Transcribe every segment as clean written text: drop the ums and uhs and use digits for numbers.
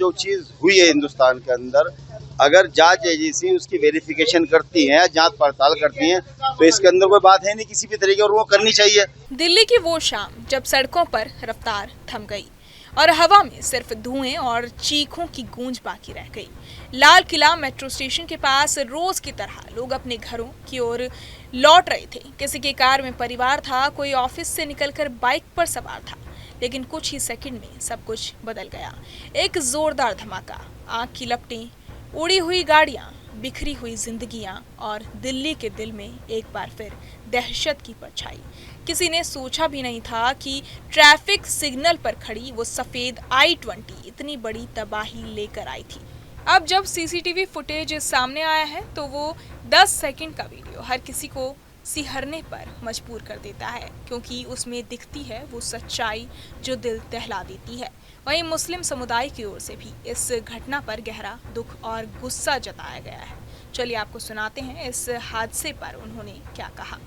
जो चीज हुई है हिंदुस्तान के अंदर, अगर जांच एजेंसी उसकी वेरिफिकेशन करती है, जांच पड़ताल करती है, तो इसके अंदर कोई बात है नहीं किसी भी तरीके, और वो करनी चाहिए। दिल्ली की वो शाम जब सड़कों पर रफ्तार थम गई और हवा में सिर्फ धुएं और चीखों की गूंज बाकी रह गई। लाल किला मेट्रो स्टेशन के पास रोज की तरह लोग अपने घरों की ओर लौट रहे थे। किसी की कार में परिवार था, कोई ऑफिस से निकलकर बाइक पर सवार था। लेकिन कुछ ही सेकंड में सब कुछ बदल गया। एक जोरदार धमाका, आग की लपटें, उड़ी हुई गाड़ियां, बिखरी हुई जिंदगियां और दिल्ली के दिल में एक बार फिर दहशत की परछाई। किसी ने सोचा भी नहीं था कि ट्रैफिक सिग्नल पर खड़ी वो सफेद I-20 इतनी बड़ी तबाही लेकर आई थी। अब जब सीसीटीवी फुटेज सामने आया है तो वो 10 सेकंड का वीडियो हर किसी को सिहरने पर मजबूर कर देता है, क्योंकि उसमें दिखती है वो सच्चाई जो दिल दहला देती है। वहीं मुस्लिम समुदाय की ओर से भी इस घटना पर गहरा दुख और गुस्सा जताया गया है। चलिए आपको सुनाते हैं इस हादसे पर उन्होंने क्या कहा।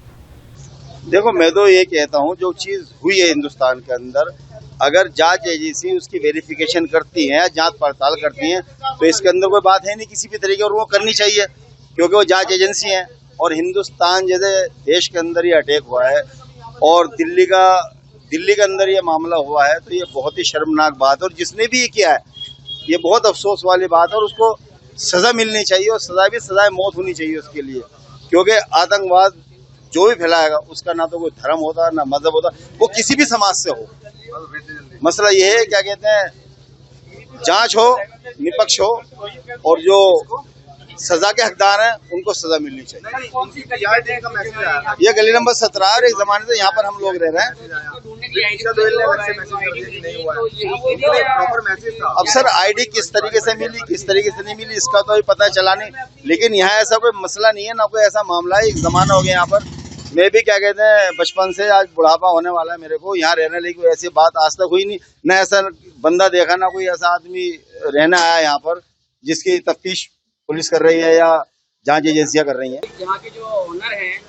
देखो, मैं तो ये कहता हूँ जो चीज हुई है हिंदुस्तान के अंदर, अगर जांच एजेंसी उसकी वेरिफिकेशन करती है, जांच पड़ताल करती है, तो इसके अंदर कोई बात है नहीं किसी भी तरीके, और वो करनी चाहिए, क्योंकि वो जांच एजेंसी है। और हिंदुस्तान जैसे देश के अंदर ये अटैक हुआ है और दिल्ली के अंदर ये मामला हुआ है, तो ये बहुत ही शर्मनाक बात है। और जिसने भी ये किया है, ये बहुत अफसोस वाली बात है, और उसको सजा मिलनी चाहिए, और सजा मौत होनी चाहिए उसके लिए, क्योंकि आतंकवाद जो भी फैलाएगा उसका ना तो कोई धर्म होता, ना मजहब होता, वो किसी भी समाज से हो। मसला ये है, क्या कहते हैं, जांच हो, निष्पक्ष हो, और जो सजा के हकदार हैं उनको सजा मिलनी चाहिए। ये गली नंबर 17 और एक जमाने से यहाँ पर हम लोग रह रहे हैं। अब सर आईडी किस तरीके से मिली, किस तरीके से नहीं मिली, इसका तो अभी पता चला नहीं, लेकिन यहाँ ऐसा कोई मसला नहीं है, ना कोई ऐसा मामला है। एक जमाना हो गया यहाँ पर, मैं भी क्या कहते हैं बचपन से, आज बुढ़ापा होने वाला है मेरे को यहाँ रहने, लेकिन ऐसी बात आज तक हुई नहीं, ना ऐसा बंदा देखा, ना कोई ऐसा आदमी रहना आया यहाँ पर जिसकी तफ्तीश पुलिस कर रही है या जांच एजेंसियां कर रही हैं। यहाँ के जो ओनर हैं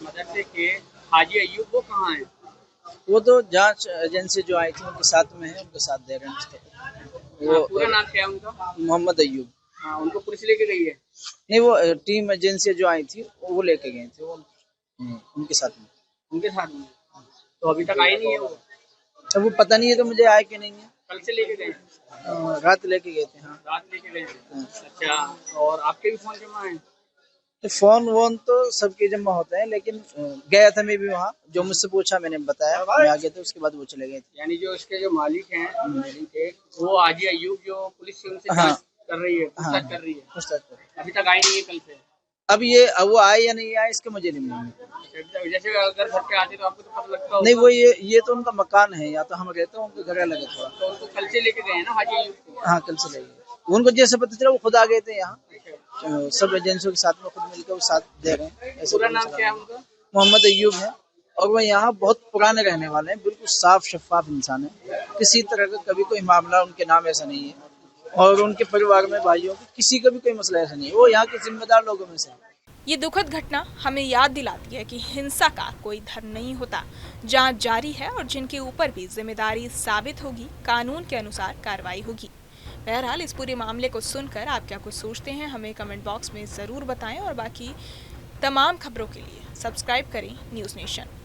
मदरसे के हाजी अय्यूब, वो कहाँ हैं? वो तो जांच एजेंसी जो आई थी उनके साथ में है, उनके साथ दे रहे हैं। वो पूरा नाम क्या है उनका? मोहम्मद अय्यूब। हाँ, उनको पुलिस लेके गई है? नहीं, वो टीम एजेंसी जो आई थी वो लेके गए थे, वो उनके साथ में। उनके साथ में तो अभी तक आई नहीं है वो? अब वो पता नहीं है, तो मुझे आया कि नहीं है। कल से लेके गए? रात लेके गए थे। हाँ, रात लेके गए थे। अच्छा, और आपके भी फोन जमा है? तो फोन वोन तो सबके जमा होते हैं, लेकिन गया था मैं भी वहाँ, जो मुझसे पूछा मैंने बताया, मैं आ गया था, उसके बाद वो चले गए थे। यानी जो इसके जो मालिक हैं बिल्डिंग के, वो हाजी अय्यूब जो पुलिस से उनसे जांच कर रही है, पूछताछ कर रही है, अभी तक आई नहीं है कल से? अब वो आए या नहीं आए इसके मुझे नहीं मालूम। जैसे अगर घर पे आते तो आपको तो पता लगता होगा। नहीं, वो ये तो उनका मकान है, या तो हम रहते हैं, उनके घर अलग है थोड़ा। तो उनको कल से लेके गए हैं ना हाजी अय्यूब को? हाँ, कल से ले गए। उनको जैसे पता चला वो खुद आ गए थे यहाँ, सब एजेंसियों के साथ में खुद मिलकर वो साथ दे रहे हैं। पूरा नाम क्या है उनका? मोहम्मद अय्यूब है, और वो यहाँ बहुत पुराने रहने वाले हैं, बिल्कुल साफ शफाफ इंसान है, किसी तरह का कभी कोई मामला उनके नाम ऐसा नहीं है, और उनके परिवार में भाइयों को किसी का भी कोई मसला ऐसा नहीं है, वो यहाँ के जिम्मेदार लोगों में से है। ये दुखद घटना हमें याद दिलाती है कि हिंसा का कोई धर्म नहीं होता। जांच जारी है और जिनके ऊपर भी जिम्मेदारी साबित होगी, कानून के अनुसार कार्रवाई होगी। बहरहाल इस पूरे मामले को सुनकर आप क्या कुछ सोचते हैं, हमें कमेंट बॉक्स में ज़रूर बताएं, और बाकी तमाम खबरों के लिए सब्सक्राइब करें न्यूज़ नेशन।